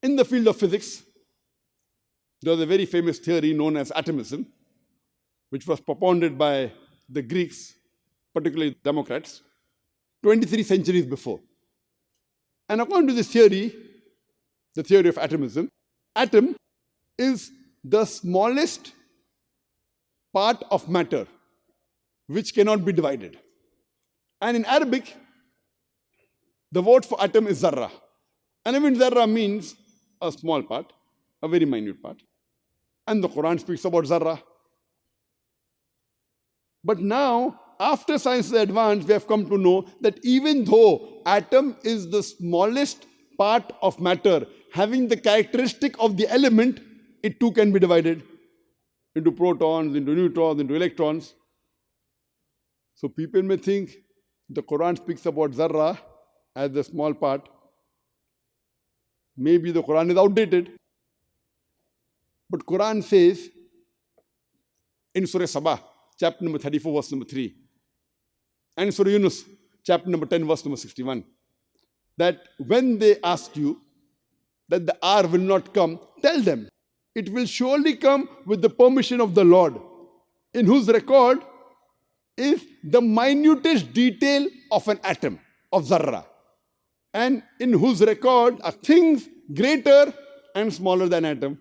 In the field of physics, there was a very famous theory known as atomism, which was propounded by the Greeks, particularly Democrats, 23 centuries before. And according to this theory, the theory of atomism, atom is the smallest part of matter which cannot be divided. And in Arabic, the word for atom is zarra. And even zarra means a small part, a very minute part. And the Quran speaks about zarra. But now, after science is advanced, we have come to know that even though atom is the smallest part of matter, having the characteristic of the element, it too can be divided into protons, into neutrons, into electrons. So people may think the Quran speaks about zarra as the small part. Maybe the Quran is outdated. But Quran says in Surah Sabah, chapter number 34, verse number 3, and Surah Yunus, chapter number 10, verse number 61, that when they ask you that the hour will not come, tell them, it will surely come with the permission of the Lord, in whose record is the minutest detail of an atom, of zarra, and in whose record are things greater and smaller than atom.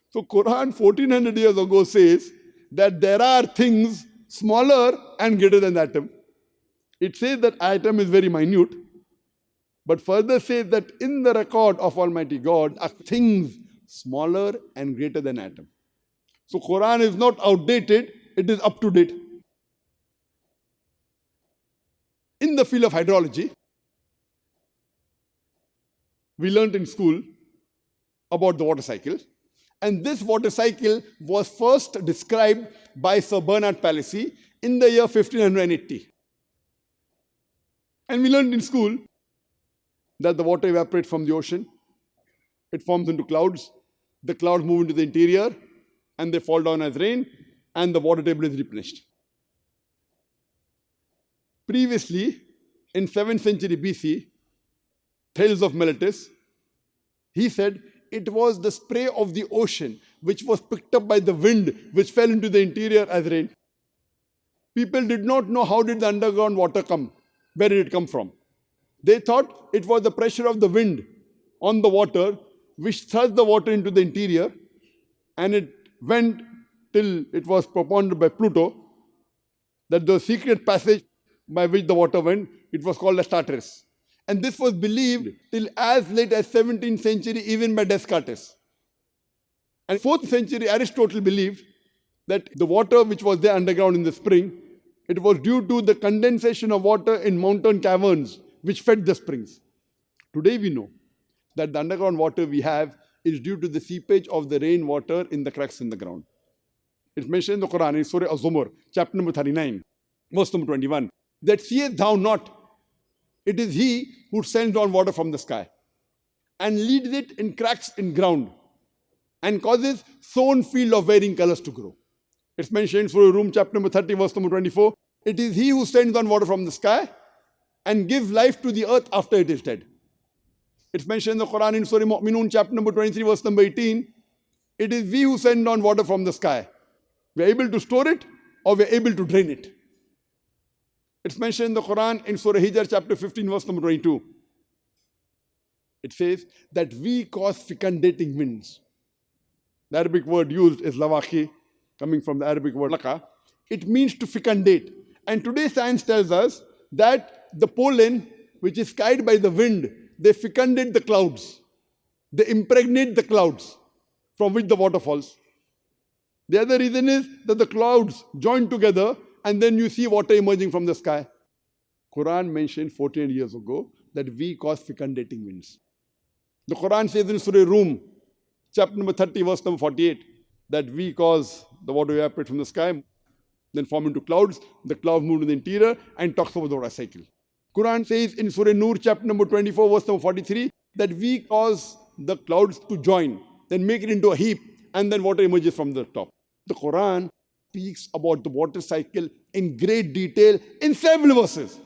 So Quran 1400 years ago says that there are things smaller and greater than atom. It says that atom is very minute, but further says that in the record of Almighty God are things smaller and greater than atom. So Quran is not outdated, it is up to date. In the field of hydrology, we learned in school about the water cycle. And this water cycle was first described by Sir Bernard Palissy in the year 1580. And we learned in school that the water evaporates from the ocean. It forms into clouds. The clouds move into the interior and they fall down as rain, and the water table is replenished. Previously, in 7th century BC, Thales of Miletus, he said it was the spray of the ocean which was picked up by the wind which fell into the interior as rain. People did not know how did the underground water come, where did it come from. They thought it was the pressure of the wind on the water which thrust the water into the interior, and it went till it was propounded by Pluto that the secret passage by which the water went, it was called as Tartarus. And this was believed till as late as 17th century, even by Descartes. And 4th century, Aristotle believed that the water which was there underground in the spring, it was due to the condensation of water in mountain caverns which fed the springs. Today we know that the underground water we have is due to the seepage of the rainwater in the cracks in the ground. It's mentioned in the Quran, in Surah Az-Zumar, chapter number 39, verse number 21, that seest thou not, it is he who sends down water from the sky and leads it in cracks in ground and causes sown field of varying colors to grow. It's mentioned in Surah Rum, chapter number 30, verse number 24. It is he who sends down water from the sky and gives life to the earth after it is dead. It's mentioned in the Quran in Surah Mu'minun, chapter number 23, verse number 18. It is we who send down water from the sky. We are able to store it or we are able to drain it. It's mentioned in the Quran in Surah Hijr, chapter 15, verse number 22. It says that we cause fecundating winds. The Arabic word used is lawaki, coming from the Arabic word laka. It means to fecundate. And today science tells us that the pollen, which is carried by the wind, they fecundate the clouds. They impregnate the clouds from which the water falls. The other reason is that the clouds join together and then you see water emerging from the sky. Quran mentioned 14 years ago that we cause fecundating winds. The Quran says in Surah Rum, chapter number 30, verse number 48, that we cause the water to evaporate from the sky, then form into clouds, the clouds move to the interior, and talks about the water cycle. Quran says in Surah Nur, chapter number 24, verse number 43, that we cause the clouds to join, then make it into a heap, and then water emerges from the top. The Quran speaks about the water cycle in great detail in several verses.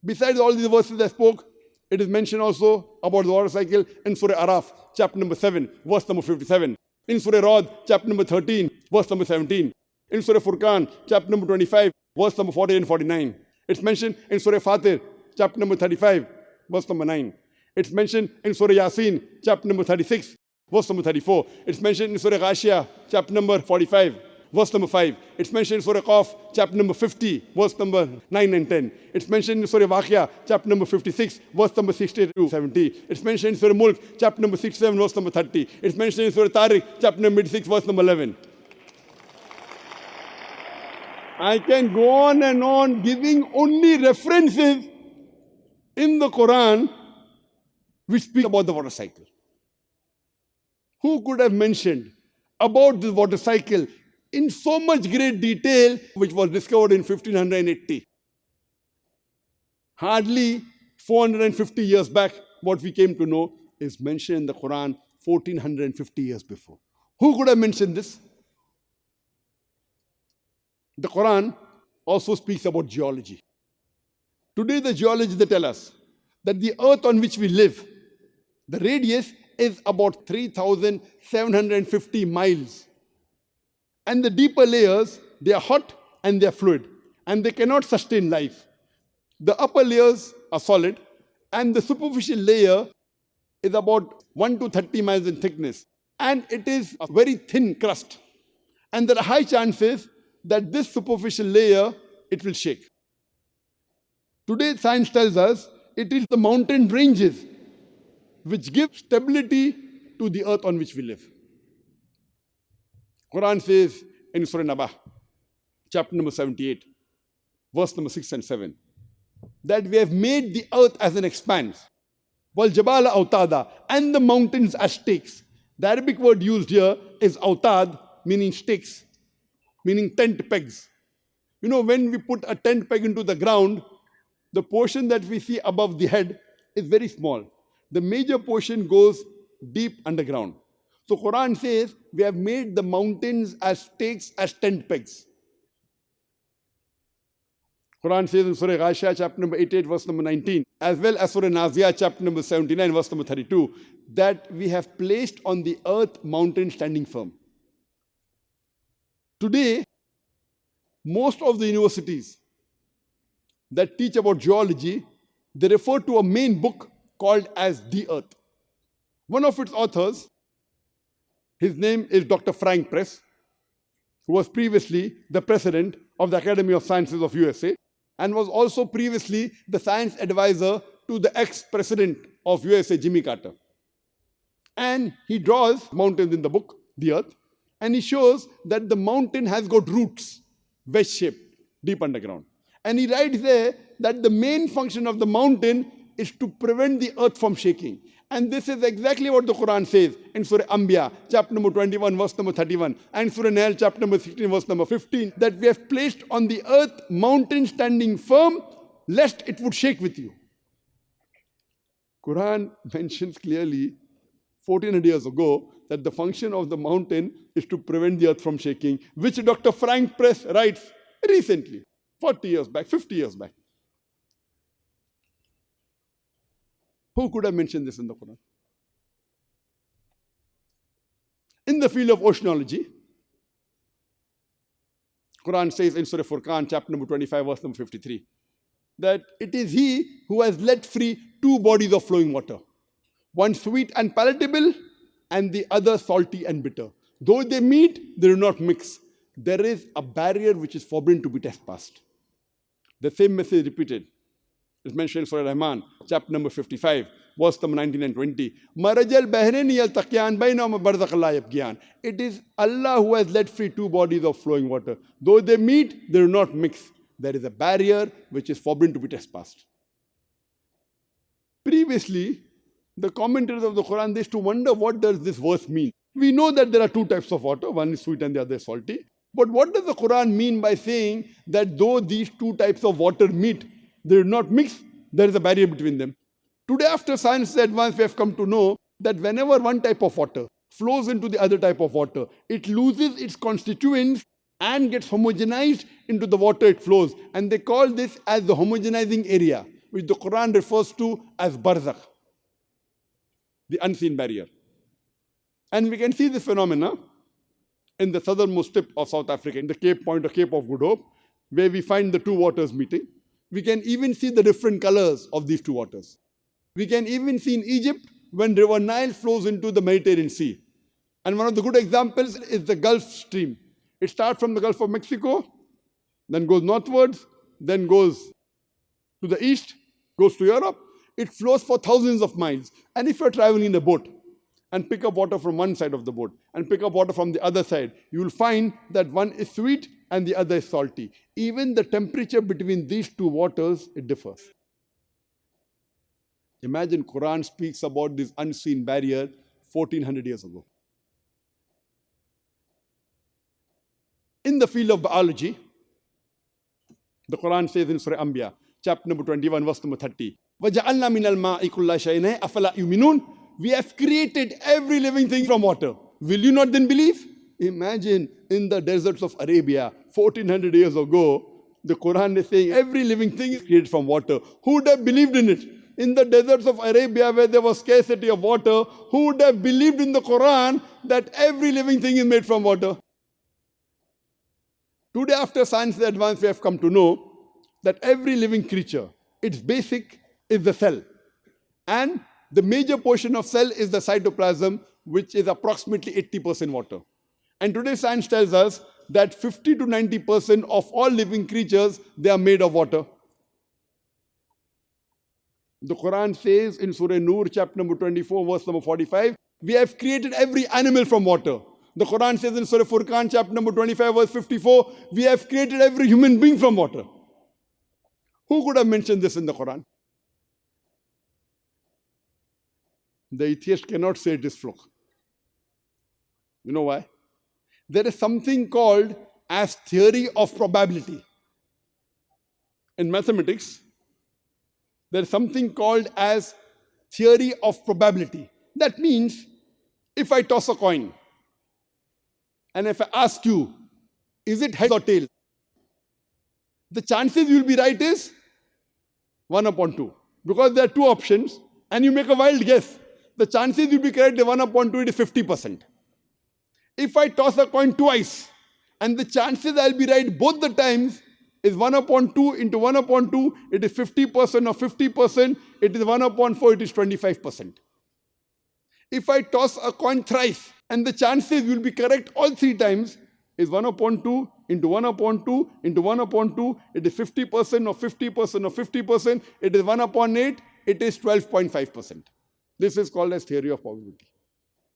Besides all these verses I spoke, It is mentioned also about the water cycle in Surah Araf, chapter number 7, verse number 57. In Surah Rod, chapter number 13, verse number 17. In Surah Furqan, chapter number 25, verse number 40 and 49. It's mentioned in Surah Fatir, chapter number 35, verse number 9. It's mentioned in Surah Yasin, chapter number 36, verse number 34. It's mentioned in Surah Ghashiyah, chapter number 45, verse number 5. It's mentioned in Surah Qaf, chapter number 50, verse number 9 and 10. It's mentioned in Surah Waqia, chapter number 56, verse number 60 to 70. It's mentioned in Surah Mulk, chapter number 67, verse number 30. It's mentioned in Surah Tariq, chapter number 86, verse number 11. I can go on and on giving only references in the Quran which speak about the water cycle. Who could have mentioned about the water cycle in so much great detail, which was discovered in 1580? Hardly 450 years back, what we came to know is mentioned in the Quran 1450 years before. Who could have mentioned this? The Quran also speaks about geology. Today, the geologists they tell us that the earth on which we live, the radius is about 3,750 miles. And the deeper layers, they are hot and they are fluid, and they cannot sustain life. The upper layers are solid, and the superficial layer is about 1 to 30 miles in thickness, and it is a very thin crust. And there are high chances that this superficial layer, it will shake. Today, science tells us it is the mountain ranges which give stability to the earth on which we live. Quran says in Surah Naba, chapter number 78, verse number 6 and 7, that we have made the earth as an expanse, wal jabala autada, and the mountains as stakes. The Arabic word used here is autad, meaning stakes, meaning tent pegs. You know, when we put a tent peg into the ground, the portion that we see above the head is very small. The major portion goes deep underground. So Quran says we have made the mountains as stakes, as tent pegs. Quran says in Surah Ghashiyah, chapter number 88, verse number 19, as well as Surah Naziyah, chapter number 79, verse number 32, that we have placed on the earth mountains standing firm. Today, most of the universities that teach about geology, they refer to a main book called as The Earth. One of its authors, his name is Dr. Frank Press, who was previously the president of the Academy of Sciences of USA and was also previously the science advisor to the ex-president of USA, Jimmy Carter. And he draws mountains in the book, The Earth, and he shows that the mountain has got roots, wedge-shaped, deep underground. And he writes there that the main function of the mountain is to prevent the earth from shaking. And this is exactly what the Quran says in Surah Anbiya, chapter number 21, verse number 31, and Surah Nahl, chapter number 16, verse number 15, that we have placed on the earth mountain standing firm, lest it would shake with you. Quran mentions clearly 1400 years ago that the function of the mountain is to prevent the earth from shaking, which Dr. Frank Press writes recently, 40 years back, 50 years back. Who could have mentioned this in the Quran? In the field of oceanology, Quran says in Surah Furqan, chapter number 25, verse number 53, that it is He who has let free two bodies of flowing water, one sweet and palatable, and the other salty and bitter. Though they meet, they do not mix. There is a barrier which is forbidden to be trespassed. The same message repeated. It's mentioned in Surah Rahman, chapter number 55, verse number 19 and 20. Marajal bahraini yaltaqiyan bainahuma barzakh la yabghiyan. It is Allah who has let free two bodies of flowing water. Though they meet, they do not mix. There is a barrier which is forbidden to be trespassed. Previously, the commentators of the Quran, they used to wonder, what does this verse mean? We know that there are two types of water, one is sweet and the other is salty. But what does the Quran mean by saying that though these two types of water meet, they do not mix, there is a barrier between them? Today, after science advance, we have come to know that whenever one type of water flows into the other type of water, it loses its constituents and gets homogenized into the water it flows. And they call this as the homogenizing area. which the Quran refers to as barzakh, the unseen barrier. And we can see this phenomena in the southernmost tip of South Africa, in the Cape Point or Cape of Good Hope, where we find the two waters meeting. We can even see the different colors of these two waters. We can even see in Egypt when River Nile flows into the Mediterranean Sea. And one of the good examples is the Gulf Stream. It starts from the Gulf of Mexico, then goes northwards, then goes to the east, goes to Europe. It flows for thousands of miles. And if you're traveling in a boat and pick up water from one side of the boat and pick up water from the other side, you will find that one is sweet and the other is salty. Even the temperature between these two waters, it differs. Imagine Quran speaks about this unseen barrier 1400 years ago. In the field of biology, the Quran says in Surah Anbiya, chapter number 21, verse number 30, وَجَعَلْنَا مِنَ الْمَاءِ كُلَّ شَيْءٍ أَفَلَا يُؤْمِنُونَ. We have created every living thing from water. Will you not then believe? Imagine in the deserts of Arabia, 1400 years ago, the Quran is saying every living thing is created from water. Who would have believed in it? In the deserts of Arabia, where there was scarcity of water, who would have believed in the Quran that every living thing is made from water? Today, after science advance, we have come to know that every living creature, its basic is the cell. And the major portion of cell is the cytoplasm, which is approximately 80% water. And today science tells us that 50 to 90% of all living creatures, they are made of water. The Quran says in Surah Nur, chapter number 24, verse number 45, we have created every animal from water. The Quran says in Surah Furqan, chapter number 25, verse 54, we have created every human being from water. Who could have mentioned this in the Quran? The atheist cannot say it is fluke. You know why? There is something called as theory of probability. In mathematics, there is something called as theory of probability. That means, if I toss a coin, and if I ask you, is it head or tail? The chances you will be right is 1 upon 2. Because there are two options, and you make a wild guess. The chances you will be correct, the 1 upon 2, it is 50%. If I toss a coin twice, and the chances I'll be right both the times is 1 upon 2 into 1 upon 2, it is 50% or 50%, it is 1 upon 4, it is 25%. If I toss a coin thrice, and the chances will be correct all 3 times is 1 upon 2 into 1 upon 2 into 1 upon 2, it is 50% or 50% or 50%, it is 1 upon 8, it is 12.5%. This is called as theory of probability.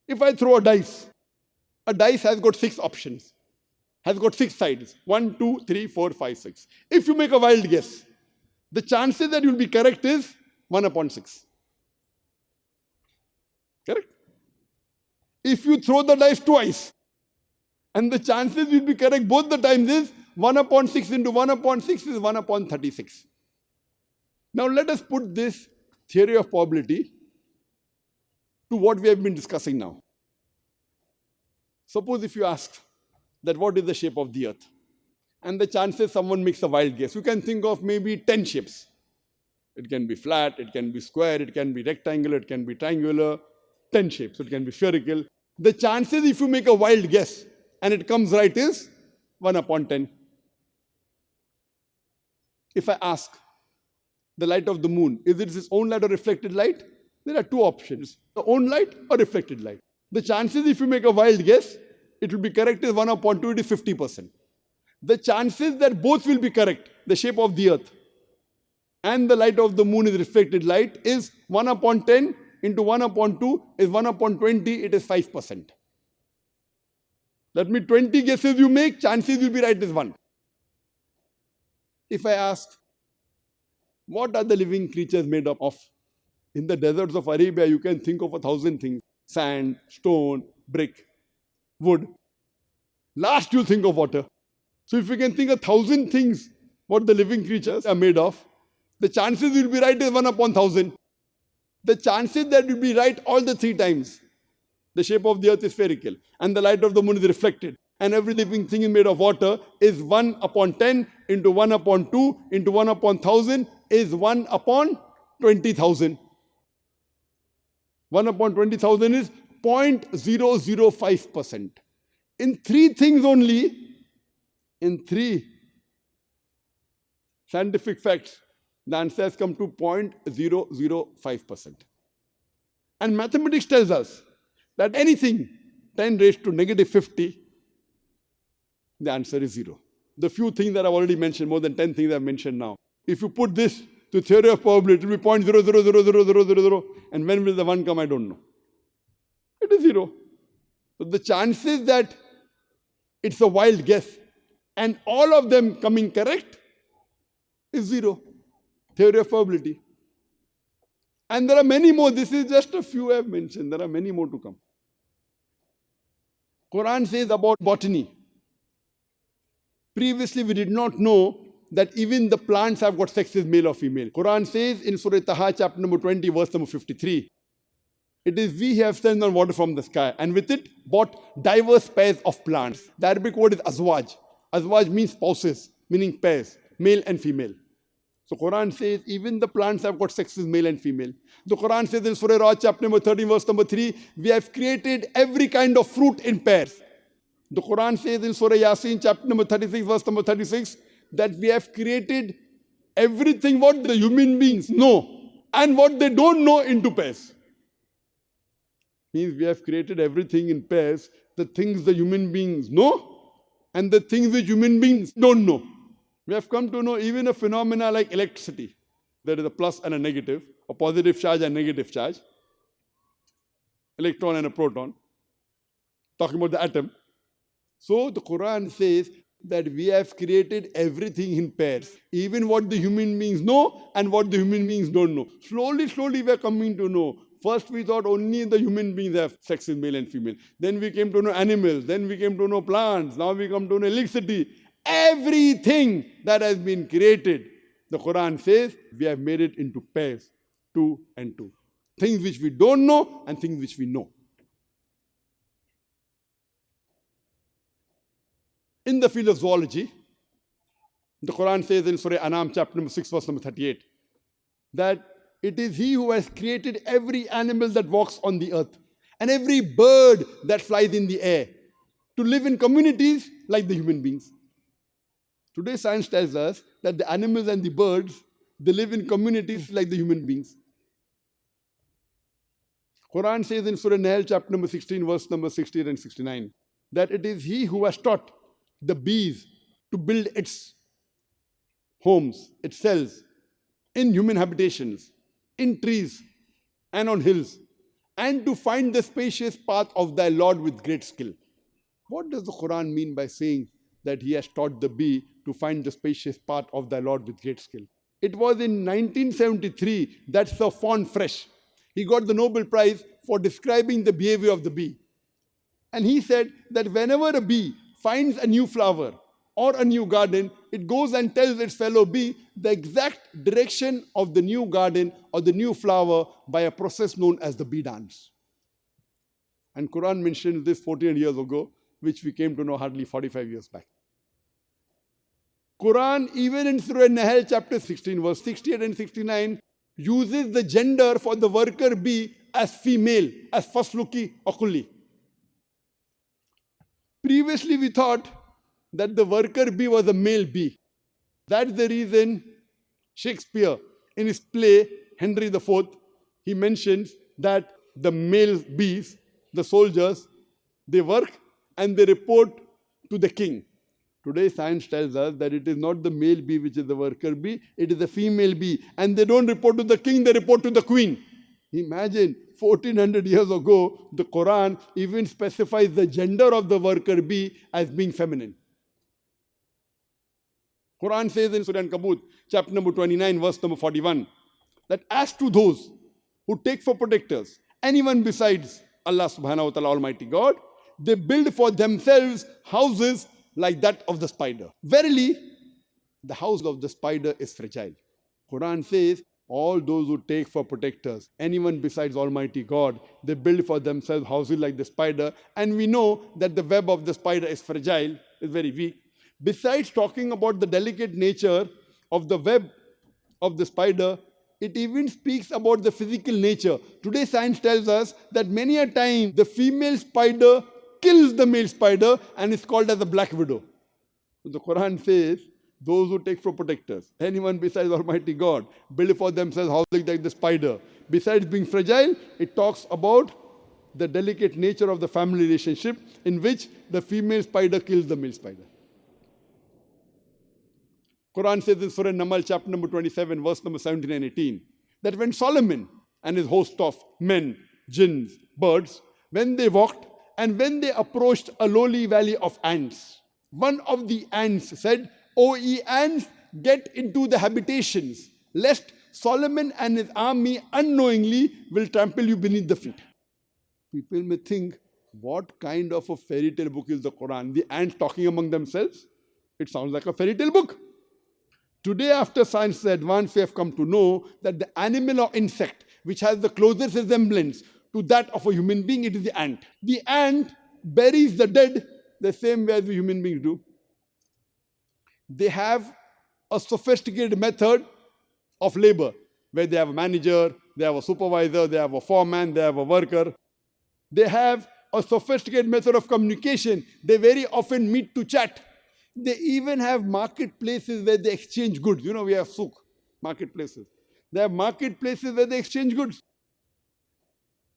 If I throw a dice has got 6 options, has got 6 sides, 1, 2, 3, 4, 5, 6. If you make a wild guess, the chances that you will be correct is 1 upon 6. Correct? If you throw the dice twice, and the chances you will be correct both the times is 1 upon 6 into 1 upon 6 is 1 upon 36. Now let us put this theory of probability to what we have been discussing now. Suppose if you ask that what is the shape of the earth, and the chances someone makes a wild guess, you can think of maybe 10 shapes. It can be flat, it can be square, it can be rectangular, it can be triangular, 10 shapes, it can be spherical. The chances if you make a wild guess and it comes right is 1 upon 10. If I ask the light of the moon, is it its own light or reflected light? There are 2 options, the own light or reflected light. The chances if you make a wild guess, it will be correct is 1 upon 2, it is 50%. The chances that both will be correct, the shape of the earth and the light of the moon is reflected light, is 1 upon 10 into 1 upon 2 is 1 upon 20, it is 5%. That means 20 guesses you make, chances will be right is 1. If I ask, what are the living creatures made up of? In the deserts of Arabia, you can think of 1,000 things. Sand, stone, brick, wood. Last you'll think of water. So if you can think 1,000 things, what the living creatures are made of, the chances will be right is 1 upon 1,000. The chances that will be right all the 3 times. The shape of the earth is spherical and the light of the moon is reflected. And every living thing is made of water is 1 upon 10 into 1 upon 2 into 1 upon 1,000 is 1 upon 20,000. 1 upon 20,000 is 0.005%. In three things only, in three scientific facts, the answer has come to 0.005%. And mathematics tells us that anything 10 raised to negative 50, the answer is 0. The few things that I've already mentioned, more than 10 things I've mentioned now. If you put this to theory of probability, it will be 0.0000000, and when will the 1 come, I don't know. It is 0. So the chances that it's a wild guess and all of them coming correct is 0. Theory of probability. And there are many more. This is just a few I've mentioned. There are many more to come. Quran says about botany. Previously, we did not know that even the plants have got sexes, male or female. Quran says in Surah Taha, chapter number 20, verse number 53, it is we have sent down water from the sky, and with it brought diverse pairs of plants. The Arabic word is azwaj. Azwaj means spouses, meaning pairs, male and female. So Quran says even the plants have got sexes, male and female. The Quran says in Surah Ra'd, chapter number 13, verse number 3, we have created every kind of fruit in pairs. The Quran says in Surah Yasin, chapter number 36, verse number 36, that we have created everything what the human beings know and what they don't know into pairs. Means we have created everything in pairs, the things the human beings know and the things which human beings don't know. We have come to know even a phenomena like electricity. There is a plus and a negative, a positive charge and negative charge, electron and a proton, talking about the atom. So the Quran says that we have created everything in pairs, even what the human beings know and what the human beings don't know. Slowly we are coming to know. First we thought only the human beings have sexes, male and female. Then we came to know animals. Then we came to know plants. Now we come to know electricity. Everything that has been created, the Quran says, we have made it into pairs, 2 and 2. Things which we don't know and things which we know. In the field of zoology, the Quran says in Surah Anam, chapter number 6, verse number 38, that it is He who has created every animal that walks on the earth and every bird that flies in the air to live in communities like the human beings. Today, science tells us that the animals and the birds, they live in communities like the human beings. Quran says in Surah Nahl, chapter number 16, verse number 68 and 69, that it is He who has taught the bees to build its homes, its cells, in human habitations, in trees and on hills, and to find the spacious path of thy Lord with great skill. What does the Quran mean by saying that He has taught the bee to find the spacious path of thy Lord with great skill? It was in 1973 that Sir Fawn Fresh, he got the Nobel Prize for describing the behavior of the bee. And he said that whenever a bee finds a new flower or a new garden, it goes and tells its fellow bee the exact direction of the new garden or the new flower by a process known as the bee dance. And Quran mentioned this 14 years ago, which we came to know hardly 45 years back. Quran, even in Surah Nahl, chapter 16, verse 68 and 69, uses the gender for the worker bee as female, as fasluki or kulli. Previously, we thought that the worker bee was a male bee. That's the reason Shakespeare, in his play Henry IV, he mentions that the male bees, the soldiers, they work and they report to the king. Today, science tells us that it is not the male bee which is the worker bee, it is the female bee. And they don't report to the king, they report to the queen. Imagine, 1400 years ago, the Quran even specifies the gender of the worker bee as being feminine. Quran says in Surah Ankabut, chapter number 29, verse number 41, that as to those who take for protectors anyone besides Allah subhanahu wa ta'ala, Almighty God, they build for themselves houses like that of the spider. Verily, the house of the spider is fragile. Quran says, all those who take for protectors anyone besides Almighty God, they build for themselves houses like the spider. And we know that the web of the spider is fragile, is very weak. Besides talking about the delicate nature of the web of the spider, it even speaks about the physical nature. Today, science tells us that many a time the female spider kills the male spider and is called as a black widow. The Quran says, those who take for protectors, anyone besides Almighty God, build for themselves houses like the spider. Besides being fragile, it talks about the delicate nature of the family relationship in which the female spider kills the male spider. Quran says in Surah Namal, chapter number 27, verse number 17 and 18, that when Solomon and his host of men, jinns, birds, when they walked and when they approached a lowly valley of ants, one of the ants said, O ye ants, get into the habitations, lest Solomon and his army unknowingly will trample you beneath the feet. People may think, what kind of a fairy tale book is the Quran? The ants talking among themselves? It sounds like a fairy tale book. Today, after science advance, we have come to know that the animal or insect which has the closest resemblance to that of a human being, it is the ant. The ant buries the dead the same way as we human beings do. They have a sophisticated method of labor, where they have a manager, they have a supervisor, they have a foreman, they have a worker. They have a sophisticated method of communication. They very often meet to chat. They even have marketplaces where they exchange goods. You know, we have souk, marketplaces. They have marketplaces where they exchange goods.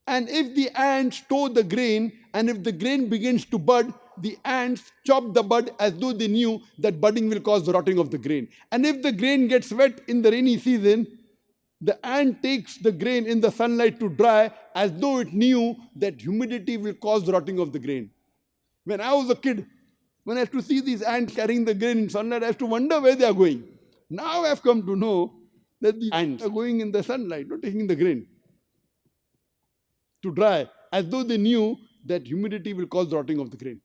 And if the ants store the grain, and if the grain begins to bud, the ants chop the bud as though they knew that budding will cause the rotting of the grain. And if the grain gets wet in the rainy season, the ant takes the grain in the sunlight to dry as though it knew that humidity will cause the rotting of the grain. When I was a kid, when I used to see these ants carrying the grain in sunlight, I used to wonder where they are going. Now I have come to know that the ants are going in the sunlight, not taking the grain to dry, as though they knew that humidity will cause the rotting of the grain.